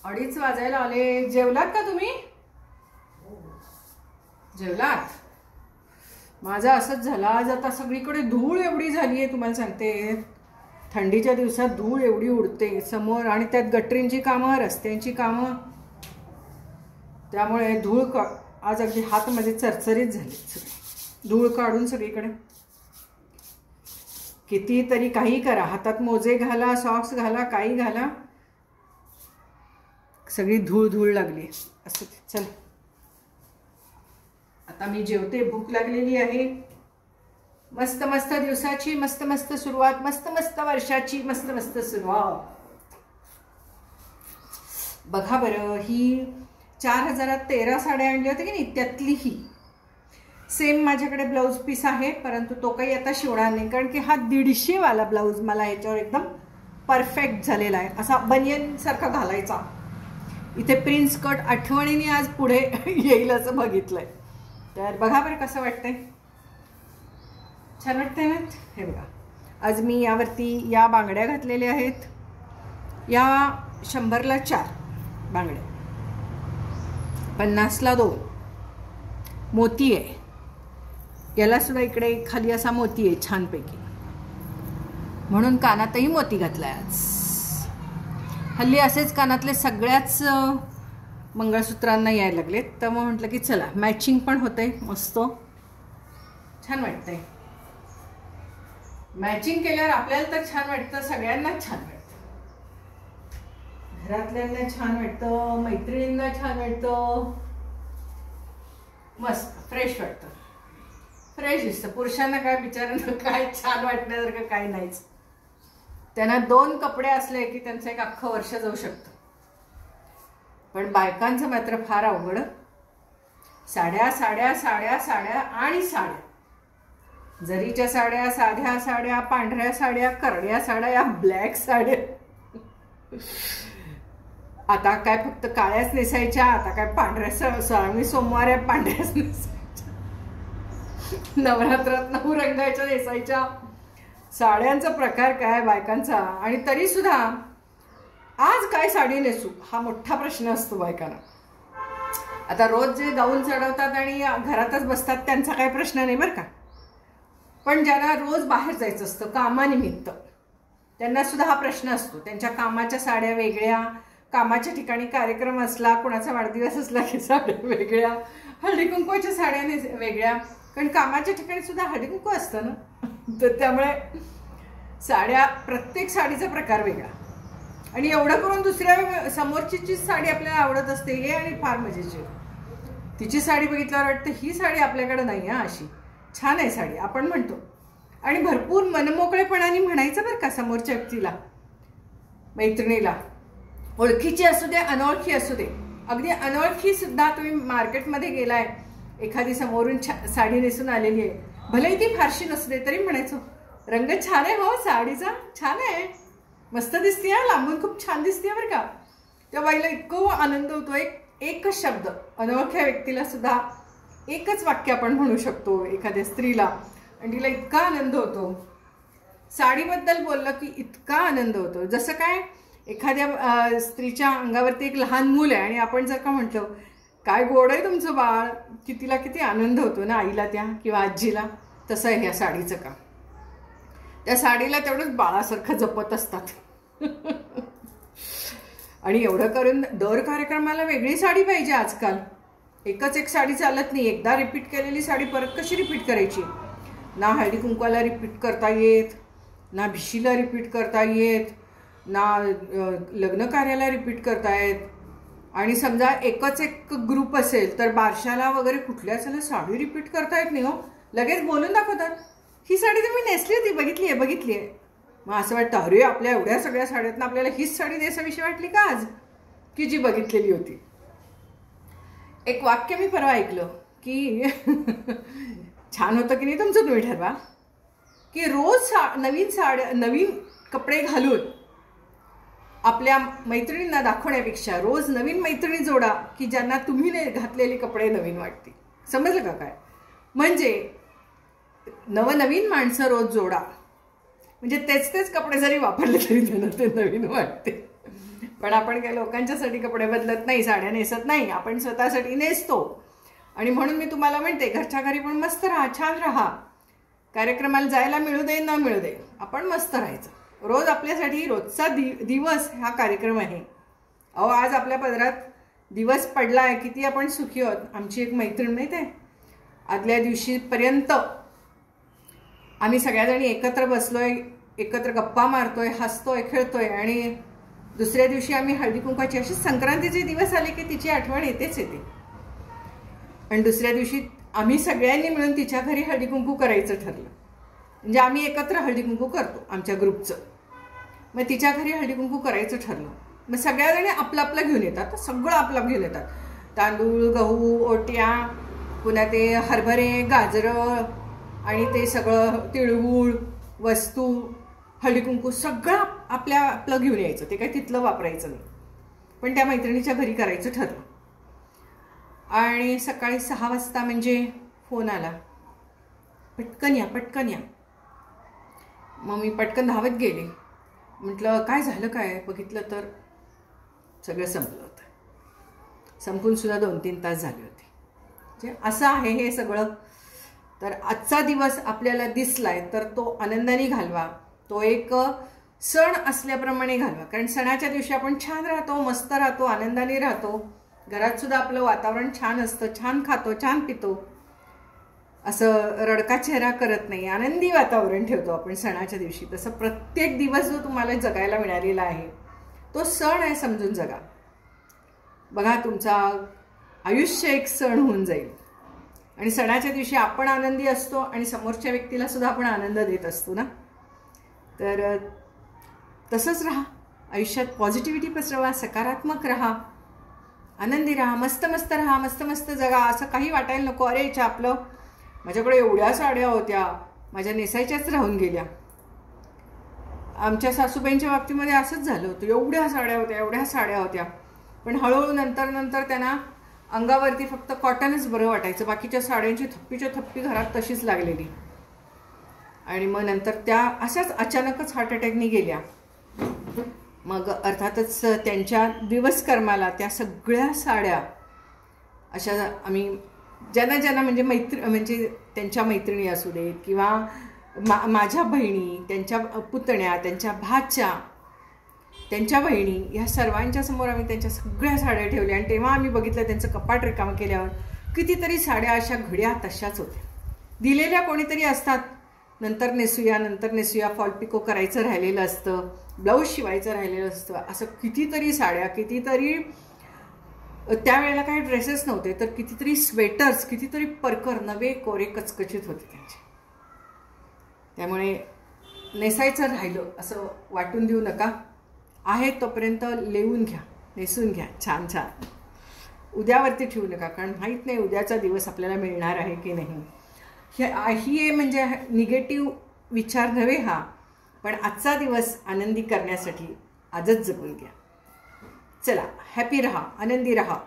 2:30 वाजायला आले. जेवलात का तुम्ही? जेवलात? माझं असंच झालं आज. आता सगळीकडे धूळ एवढी झाली आहे, तुम्हाला सांगते. थंडीच्या दिवसात धूळ एवढी उडते समोर, आणि त्यात गटरींची कामं, रस्त्यांची कामं, त्यामुळे धूळ आज अगदी हात माझे चरचरीत झाले. सगळे धूळ काढून सगळीकडे. कितीतरी काही करा, हातात मोजे घाला, सॉक्स घाला, काही घाला, सगळी धूळ धूळ लागली. असं चल आता मी जेवते. भूक लागलेली आहे. मस्त मस्त दिवसाची मस्त मस्त सुरुवात, मस्त मस्त वर्षाची मस्त मस्त सुरुवात. बघा बरं, ही 4013 साड्या आणली होती की नाही, त्यातली ही सेम माझ्याकडे ब्लाऊज पीस आहे, परंतु तो काही आता शिवणार नाही, कारण की हा 150 वाला ब्लाऊज मला ह्याच्यावर एकदम परफेक्ट झालेला आहे. असा बनियन सारखा घालायचा. इथे प्रिन्स कट आठवणीने आज पुढे येईल असं बघितलंय. तर बघा बरं कसं वाटतंय. छान वाटतंय ना. हे बघा, आज मी यावरती या बांगड्या घातलेल्या आहेत. या 100ला 4 बांगड्या, 50ला 2. मोती आहे याला सुद्धा. इकडे खाली असा मोती आहे छानपैकी, म्हणून कानातही मोती घातलाय आज. हल्ली असेच कानातले सगळ्याच मंगळसूत्रांना यायला लागलेत, तर मग म्हटलं की चला मॅचिंग पण होतंय. मस्त छान वाटतंय. मॅचिंग केल्यावर आपल्याला तर छान वाटतं, सगळ्यांना छान वाटतं. घरातल्यांना छान वाटतं, मैत्रिणींना छान वाटतं, मस्त फ्रेश वाटतं, फ्रेश दिसतं. पुरुषांना काय बिचारांना काय छान वाटण्यासारखं काही नाहीच. त्यांना 2 कपडे असले की त्यांचं एक अख्खं वर्ष जाऊ शकतं. पण बायकांचं मात्र फार अवघड. साड्या साड्या साड्या साड्या आणि साड्या. जरीच्या साड्या, साध्या साड्या, पांढऱ्या साड्या, करड्या साड्या, या ब्लॅक साड्या. आता काय फक्त काळ्याच नेसायच्या, आता काय पांढऱ्या श्रावणी सोमवार पांढऱ्याच नेसायच्या, नवरात्रात 9 रंगाच्या नेसायच्या. साड्यांचा प्रकार काय बायकांचा. आणि तरी सुद्धा आज काय साडी नेसू हा मोठा प्रश्न असतो बायकांना. आता रोज जे गाऊन चढवतात आणि घरातच बसतात त्यांचा काही प्रश्न नाही बरं का, पण ज्यांना रोज बाहेर जायचं असतं कामानिमित्त, त्यांना सुद्धा हा प्रश्न असतो. त्यांच्या कामाच्या साड्या वेगळ्या, कामाच्या ठिकाणी कार्यक्रम असला, कोणाचा वाढदिवस असला की साड्या वेगळ्या, हळदी कुंकवाच्या साड्या वेगळ्या, कारण कामाच्या ठिकाणी सुद्धा हळदी कुंकू असतं ना. तर त्यामुळे साड्या, प्रत्येक साडीचा प्रकार वेगळा. आणि एवढं करून दुसऱ्या समोरची साडी आपल्याला आवडत असते हे, आणि फार मजेची. तिची साडी बघितल्यावर वाटतं ही साडी आपल्याकडे नाही आहे, अशी छान आहे साडी आपण म्हणतो. आणि भरपूर मनमोकळेपणाने म्हणायचं बरं का समोरच्या व्यक्तीला, मैत्रिणीला. ओळखीची असू दे, अनोळखी असू दे. अगदी अनोळखी सुद्धा तुम्ही मार्केटमध्ये गेलाय, एखादी समोरून साडी नेसून आलेली आहे, भलेही ती फारशी नसू दे, तरी म्हणायचो रंग छान आहे हो साडीचा, छान आहे, मस्त दिसते, लांबून खूप छान दिसते बरं का. त्या बाईला इतकं आनंद होतो. एकच शब्द अनोळख्या व्यक्तीला सुद्धा एकच वाक्य आपण म्हणू शकतो एखाद्या स्त्रीला, आणि तिला इतका आनंद होतो. साडीबद्दल बोललं की इतका आनंद होतो. जसं काय एखाद्या स्त्रीच्या अंगावरती एक लहान मूल आहे आणि आपण जर का म्हटलं काय गोड आहे तुमचं बाळ, की तिला किती आनंद होतो ना, आईला त्या किंवा आजीला. तसं आहे ह्या साडीचं काम. त्या साडीला तेवढंच बाळासारखं जपत असतात. आणि एवढं करून दर कार्यक्रमाला वेगळी साडी पाहिजे आजकाल. एकच एक साडी चालत नाही. एकदा रिपीट केलेली साडी परत कशी रिपीट करायची. ना हळदी कुंकवाला रिपीट करता येत, ना भिशीला रिपीट करता येत, ना लग्न कार्याला रिपीट करता येत. आणि समजा एकच एक ग्रुप असेल तर बारशाला वगैरे कुठल्याच साडी रिपीट करता येत नाही हो. लगेच बोलून दाखवतात ही साडी तर मी नेसली होती, बघितली आहे बघितली आहे. मग असं वाटतं अरे आपल्या एवढ्या सगळ्या साड्यातनं आपल्याला हीच साडी नेसावीशी वाटली का आज, की जी बघितलेली होती. एक वाक्य मी परवा ऐकलं की छान होतं की नाही तुमचं, तुम्ही ठरवा. की रोज नवीन कपडे घालून आपल्या मैत्रिणींना दाखवण्यापेक्षा रोज नवीन मैत्रिणी जोडा की ज्यांना तुम्ही घातलेले कपडे नवीन वाटतील. समजलं का काय. म्हणजे नवनवीन माणसं रोज जोडा, म्हणजे तेच कपडे जरी वापरले तरी त्यांना ते नवीन वाटते. पण आपण काही लोकांच्यासाठी कपडे बदलत नाही, साड्या नेसत नाही, आपण स्वतःसाठी नेसतो. आणि म्हणून मी तुम्हाला म्हणते, घरच्या घरी पण मस्त राहा, छान राहा. कार्यक्रमाला जायला मिळू दे न मिळू दे, आपण मस्त राहायचं. रोज आपल्यासाठी रोजचा दिवस हा कार्यक्रम आहे. अहो, आज आपल्या पदरात दिवस पडला आहे, किती आपण सुखी आहोत. आमची एक मैत्रीण माहीत आहे, आदल्या दिवशीपर्यंत आम्ही सगळ्याजणी एकत्र बसलोय, एकत्र गप्पा मारतोय, हसतोय, खेळतोय. आणि दुसऱ्या दिवशी आम्ही हळदी कुंकाची, अशी संक्रांतीचे दिवस आले की तिची आठवण येतेच येते. आणि दुसऱ्या दिवशी आम्ही सगळ्यांनी मिळून तिच्या घरी हळदी कुंकू करायचं ठरलं. म्हणजे आम्ही एकत्र हळदी कुंकू करतो आमच्या ग्रुपचं. मग तिच्या घरी हळदी कुंकू करायचं ठरलं. मग सगळ्याजणी आपलं आपलं घेऊन येतात, सगळं आपलं घेऊन येतात. तांदूळ, गहू, ओट्या, पुन्हा ते हरभरे, गाजरं आणि ते सगळं तिळगुळ, वस्तू, हळदी कुंकू सगळं आपलं घेऊन यायचं. ते काही तिथलं वापरायचं नाही. पण त्या मैत्रिणीच्या घरी करायचं ठरलं. आणि सकाळी 6 वाजता म्हणजे फोन आला, पटकन या, पटकन या. मग मी पटकन धावत गेले. म्हटलं काय झालं काय. बघितलं तर सगळं संपलं होतं. संपून सुद्धा 2-3 तास झाले होते. म्हणजे असं आहे हे सगळं. तर आजचा दिवस आपल्याला दिसलाय तर तो आनंदाने घालवा. तो एक सण असल्याप्रमाणे घालवा. कारण सणाच्या दिवशी आपण छान राहतो, मस्त राहतो, आनंदाने राहतो. घरात सुद्धा आपलं वातावरण छान असतं, छान खातो, छान पितो. असं रडका चेहरा करत नाही, आनंदी वातावरण ठेवतो आपण सणाच्या दिवशी. तसं प्रत्येक दिवस जो तुम्हाला जगायला मिळालेला आहे तो सण आहे, समजून जगा. बघा, तुमचा आयुष्य एक सण होऊन जाईल. आणि सणाच्या दिवशी आपण आनंदी असतो आणि समोरच्या व्यक्तीला सुद्धा आपण आनंद देत असतो ना. तर तसंच राहा, आयुष्यात पॉझिटिव्हिटी पसरवा, सकारात्मक राहा, आनंदी राहा, मस्त मस्त राहा, मस्त मस्त जगा. असं काही वाटायला नको, अरे आपलं माझ्याकडे एवढ्या साड्या होत्या, माझ्या नेसायच्याच राहून गेल्या. आमच्या सासूबाईंच्या बाबतीमध्ये असंच झालं होतं. एवढ्या साड्या होत्या, एवढ्या साड्या होत्या. पण हळूहळू नंतर त्यांना अंगावरती फक्त कॉटनच बरं वाटायचं. बाकीच्या साड्यांची थप्पीच्या थप्पी घरात तशीच लागलेली. आणि मग नंतर त्या अशाच अचानकच हार्ट अटॅकनी गेल्या. मग अर्थातच त्यांच्या दिवसकर्माला त्या सगळ्या साड्या अशा आम्ही ज्यांना म्हणजे त्यांच्या मैत्रिणी असू देत किंवा माझ्या बहिणी, त्यांच्या पुतण्या, त्यांच्या भाच्या, त्यांच्या बहिणी, ह्या सर्वांच्या समोर आम्ही त्यांच्या सगळ्या साड्या ठेवल्या. आणि तेव्हा आम्ही बघितलं त्यांचं कपाट रिकामं केल्यावर कितीतरी साड्या अशा घड्या तशाच होत्या. दिलेल्या कोणीतरी असतात, नंतर नेसूया, फॉल पिको करायचं राहिलेलं असतं, ब्लाऊज शिवायचं राहिलेलं असतं. असं कितीतरी साड्या, कितीतरी त्यावेळेला काही ड्रेसेस नव्हते तर कितीतरी स्वेटर्स, कितीतरी परकर नवे कोरे कचकचित होते त्यांचे. त्यामुळे नेसायचं राहिलं असं वाटून देऊ नका. आहे तोपर्यंत लेवून घ्या, नेसून घ्या छान छान. उद्यावरती ठेवू नका, कारण माहीत नाही उद्याचा दिवस आपल्याला मिळणार आहे की नाही. ही म्हणजे निगेटिव्ह विचार नव्हे हा, पण आजचा दिवस आनंदी करण्यासाठी आजच जगून घ्या. चला, हॅपी रहा, आनंदी रहा.